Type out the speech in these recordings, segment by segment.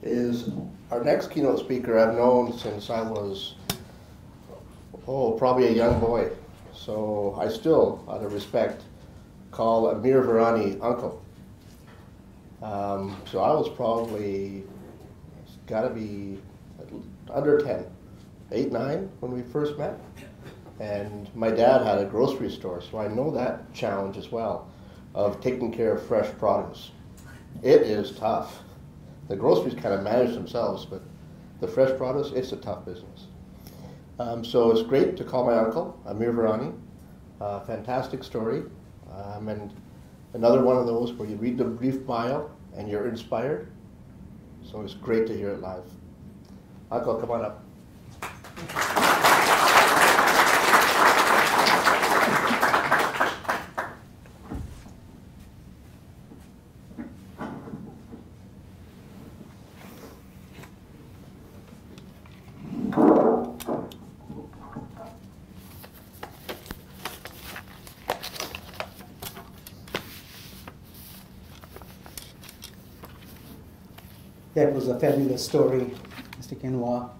is our next keynote speaker I've known since I was, probably a young boy. So I still, out of respect, call Amir Virani uncle. So I was probably, it's got to be under 10, 8, 9 when we first met. And my dad had a grocery store, so I know that challenge as well of taking care of fresh produce. It is tough. The groceries kind of manage themselves, but the fresh produce, it's a tough business. So it's great to call my uncle, Amir Virani. Fantastic story. And another one of those where you read the brief bio and you're inspired. So it's great to hear it live. Uncle, come on up. That was a fabulous story, Mr. Khanna.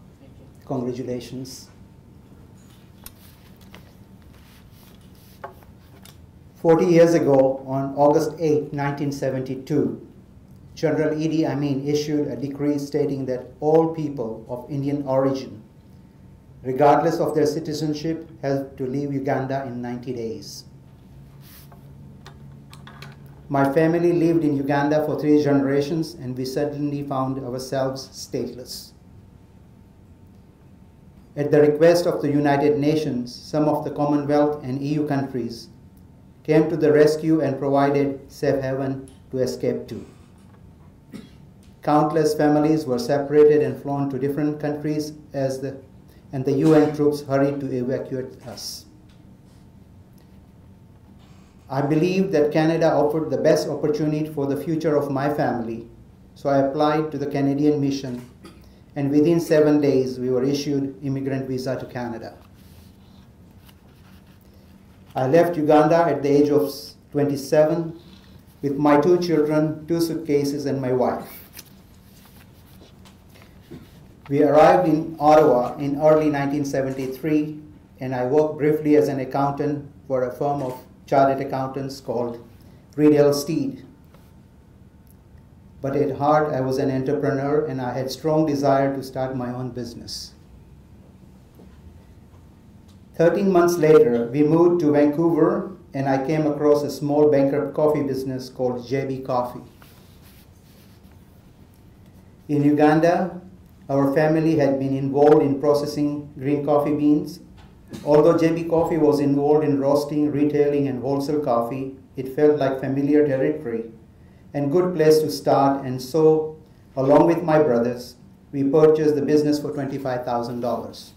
Congratulations. 40 years ago, on August 8, 1972, General Idi Amin issued a decree stating that all people of Indian origin, regardless of their citizenship, have to leave Uganda in 90 days. My family lived in Uganda for 3 generations, and we suddenly found ourselves stateless. At the request of the United Nations, some of the Commonwealth and EU countries came to the rescue and provided safe haven to escape to. Countless families were separated and flown to different countries and the UN troops hurried to evacuate us. I believed that Canada offered the best opportunity for the future of my family, so I applied to the Canadian mission, and within 7 days we were issued immigrant visa to Canada. I left Uganda at the age of 27 with my 2 children, 2 suitcases, and my wife. We arrived in Ottawa in early 1973, and I worked briefly as an accountant for a firm of chartered accountants called Riddell Steed. But at heart, I was an entrepreneur, and I had strong desire to start my own business. 13 months later, we moved to Vancouver, and I came across a small bankrupt coffee business called JB Coffee. In Uganda, our family had been involved in processing green coffee beans. Although JB Coffee was involved in roasting, retailing, and wholesale coffee, it felt like familiar territory and good place to start, and so, along with my brothers, we purchased the business for $25,000.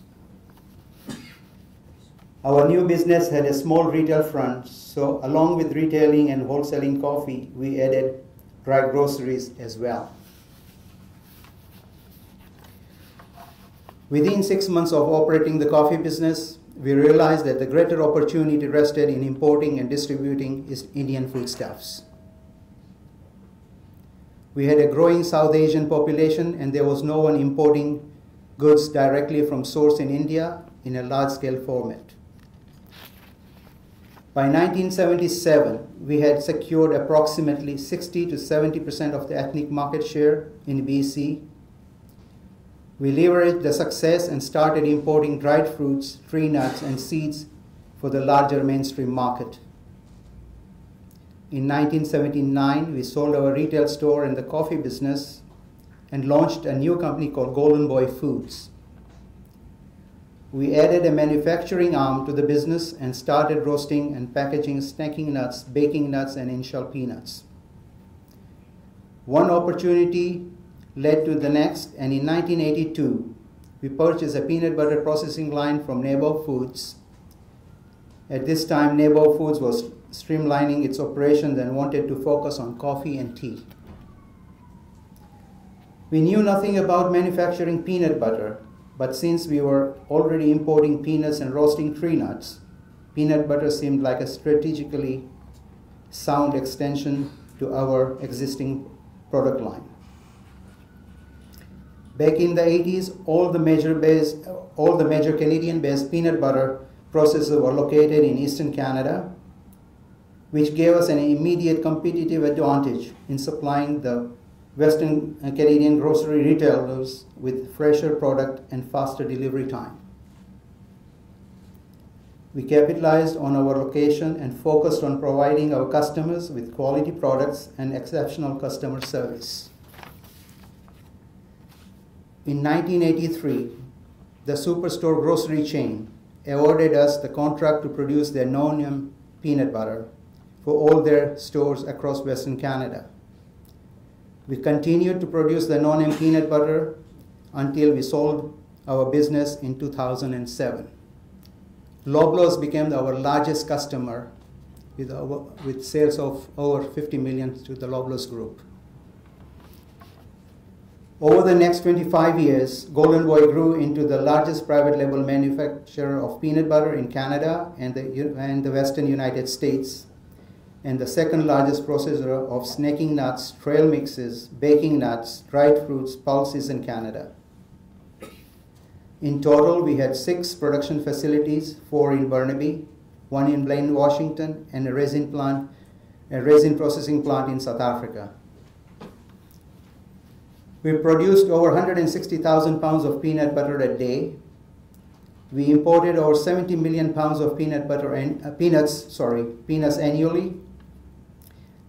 Our new business had a small retail front, so along with retailing and wholesaling coffee, we added dry groceries as well. Within 6 months of operating the coffee business, we realized that the greater opportunity rested in importing and distributing Indian foodstuffs. We had a growing South Asian population, and there was no one importing goods directly from source in India in a large-scale format. By 1977, we had secured approximately 60 to 70% of the ethnic market share in BC. We leveraged the success and started importing dried fruits, tree nuts, and seeds for the larger mainstream market. In 1979, we sold our retail store and the coffee business and launched a new company called Golden Boy Foods. We added a manufacturing arm to the business and started roasting and packaging snacking nuts, baking nuts, and in-shell peanuts. One opportunity led to the next, and in 1982, we purchased a peanut butter processing line from Neighbor Foods. At this time, Neighbor Foods was streamlining its operations and wanted to focus on coffee and tea. We knew nothing about manufacturing peanut butter, but since we were already importing peanuts and roasting tree nuts, peanut butter seemed like a strategically sound extension to our existing product line. Back in the 80s, all the major Canadian-based peanut butter processors were located in Eastern Canada, which gave us an immediate competitive advantage in supplying the Western Canadian grocery retailers with fresher product and faster delivery time. We capitalized on our location and focused on providing our customers with quality products and exceptional customer service. In 1983, the Superstore grocery chain awarded us the contract to produce their no-name peanut butter for all their stores across Western Canada. We continued to produce the no-name peanut butter until we sold our business in 2007. Loblaws became our largest customer with sales of over $50 million to the Loblaws Group. Over the next 25 years, Golden Boy grew into the largest private label manufacturer of peanut butter in Canada and the Western United States, and the second largest processor of snacking nuts, trail mixes, baking nuts, dried fruits, pulses in Canada. In total, we had 6 production facilities, 4 in Burnaby, 1 in Blaine, Washington, and a resin processing plant in South Africa. We produced over 160,000 pounds of peanut butter a day. We imported over 70 million pounds of peanuts annually,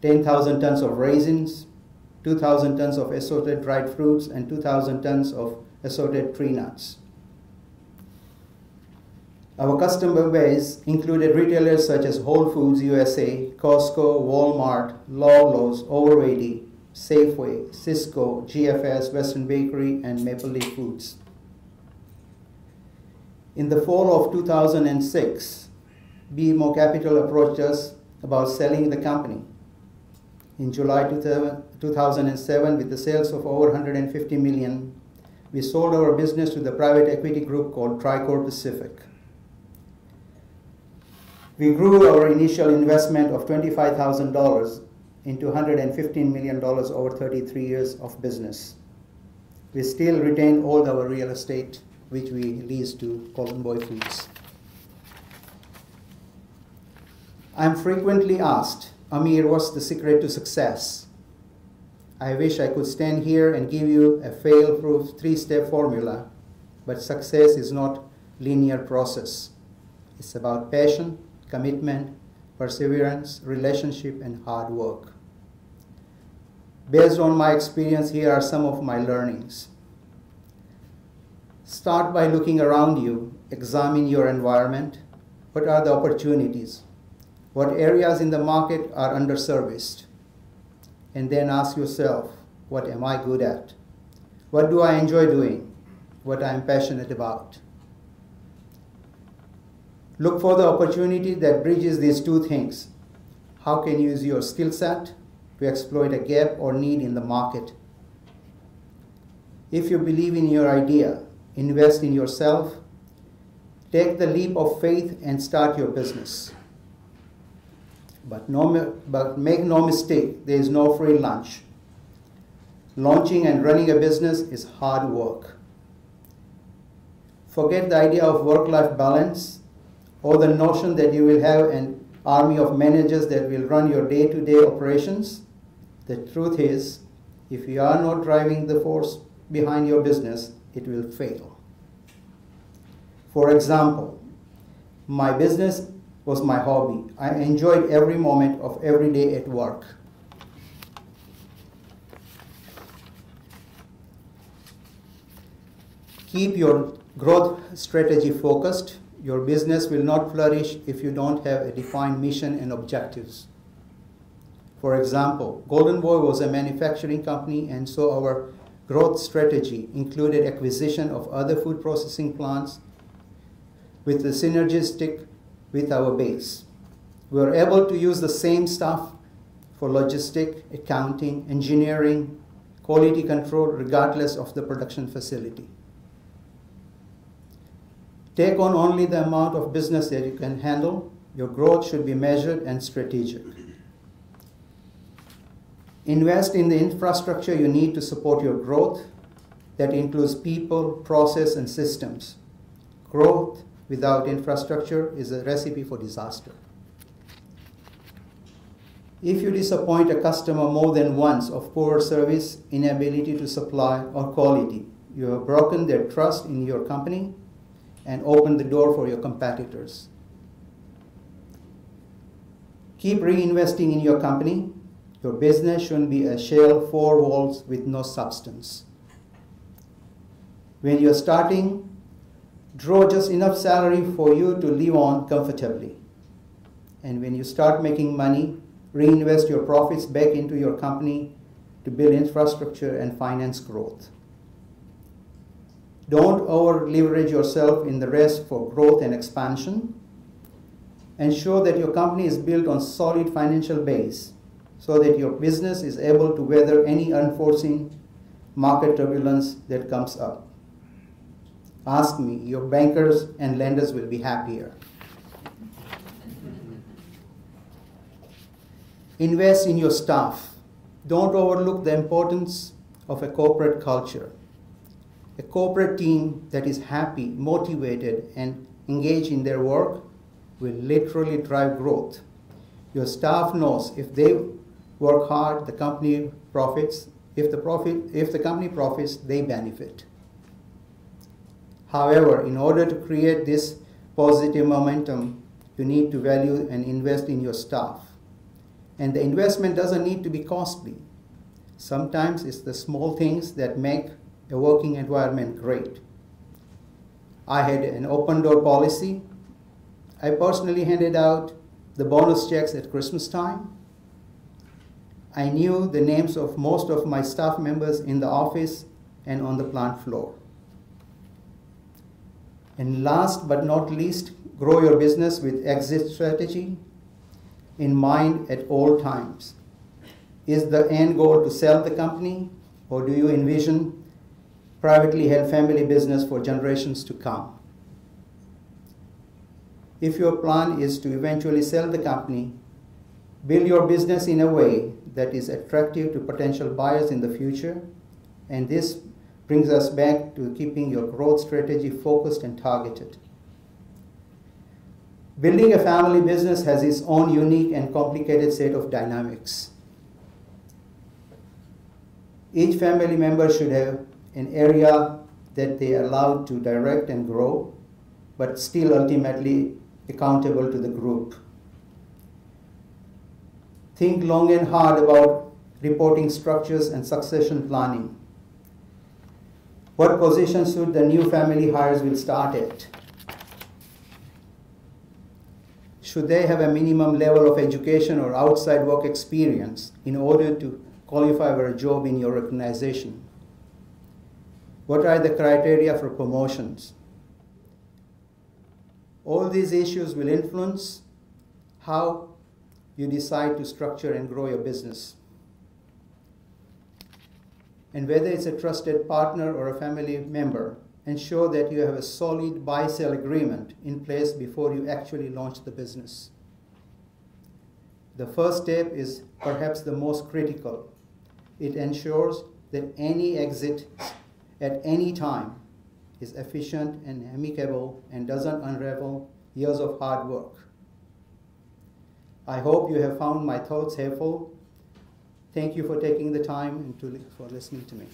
10,000 tons of raisins, 2,000 tons of assorted dried fruits, and 2,000 tons of assorted tree nuts. Our customer base included retailers such as Whole Foods USA, Costco, Walmart, Loblaws, Over 80, Safeway, Cisco, GFS, Western Bakery, and Maple Leaf Foods. In the fall of 2006, BMO Capital approached us about selling the company. In July 2007, with the sales of over $150 million, we sold our business to the private equity group called Tricor Pacific. We grew our initial investment of $25,000 into $115 million over 33 years of business. We still retain all our real estate, which we lease to Golden Boy Foods. I'm frequently asked, Amir, what's the secret to success? I wish I could stand here and give you a fail-proof 3-step formula, but success is not a linear process. It's about passion, commitment, perseverance, relationship, and hard work. Based on my experience, here are some of my learnings. Start by looking around you, examine your environment. What are the opportunities? What areas in the market are underserviced? And then ask yourself, what am I good at? What do I enjoy doing? What I am passionate about? Look for the opportunity that bridges these two things. How can you use your skill set to exploit a gap or need in the market? If you believe in your idea, invest in yourself, take the leap of faith and start your business. But make no mistake, there is no free lunch. Launching and running a business is hard work. Forget the idea of work-life balance or the notion that you will have an army of managers that will run your day-to-day operations. The truth is, if you are not driving the force behind your business, it will fail. For example, my business was my hobby. I enjoyed every moment of every day at work. Keep your growth strategy focused. Your business will not flourish if you don't have a defined mission and objectives. For example, Golden Boy was a manufacturing company, and so our growth strategy included acquisition of other food processing plants with the synergistic with our base. We were able to use the same stuff for logistic, accounting, engineering, quality control, regardless of the production facility. Take on only the amount of business that you can handle. Your growth should be measured and strategic. Invest in the infrastructure you need to support your growth. that includes people, process, and systems. Growth without infrastructure is a recipe for disaster. If you disappoint a customer more than once of poor service, inability to supply, or quality, you have broken their trust in your company and opened the door for your competitors. Keep reinvesting in your company. Your business shouldn't be a shell, four walls with no substance. When you're starting, draw just enough salary for you to live on comfortably. And when you start making money, reinvest your profits back into your company to build infrastructure and finance growth. Don't over-leverage yourself in the race for growth and expansion. Ensure that your company is built on solid financial base so that your business is able to weather any unforeseen market turbulence that comes up. Ask me, your bankers and lenders will be happier. Invest in your staff. Don't overlook the importance of a corporate culture. A corporate team that is happy, motivated, and engaged in their work will literally drive growth. Your staff knows if they work hard, the company profits. If the company profits, they benefit. However, in order to create this positive momentum, you need to value and invest in your staff. And the investment doesn't need to be costly. Sometimes it's the small things that make a working environment great. I had an open door policy. I personally handed out the bonus checks at Christmas time. I knew the names of most of my staff members in the office and on the plant floor. And last but not least, grow your business with exit strategy in mind at all times. Is the end goal to sell the company, or do you envision privately held family business for generations to come? If your plan is to eventually sell the company, build your business in a way that is attractive to potential buyers in the future, and this brings us back to keeping your growth strategy focused and targeted. Building a family business has its own unique and complicated set of dynamics. Each family member should have an area that they are allowed to direct and grow, but still ultimately accountable to the group. Think long and hard about reporting structures and succession planning. What position should the new family hires will start at? Should they have a minimum level of education or outside work experience in order to qualify for a job in your organization? What are the criteria for promotions? All these issues will influence how you decide to structure and grow your business. And whether it's a trusted partner or a family member, ensure that you have a solid buy-sell agreement in place before you actually launch the business. The first step is perhaps the most critical. It ensures that any exit at any time is efficient and amicable and doesn't unravel years of hard work. I hope you have found my thoughts helpful. Thank you for taking the time and for listening to me.